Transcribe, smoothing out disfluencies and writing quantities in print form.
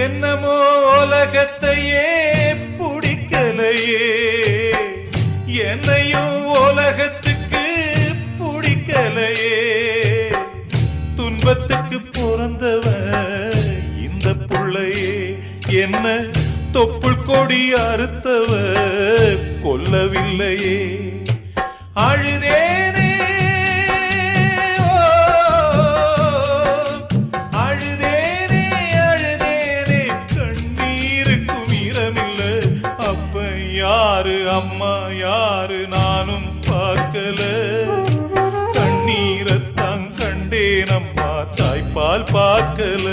என்னமோ உலகத்தையே பிடிக்கலையே, என்னையும் உலகத்துக்கு பிடிக்கலையே. துன்பத்துக்கு பிறந்தவ இந்த புள்ளையே, என்ன தொப்புள் கொடி அறுத்தவ கொல்லவில்லையே. அழுதேனே அழுதேனே அழுதேனே, கண்ணீருக்கும் ஈரமில்லை. அப்ப யாரு அம்மா யாரு நானும் பார்க்கல. கண்ணீரத்தான் கண்டேன் அம்மா, தாய்ப்பால் பார்க்கல.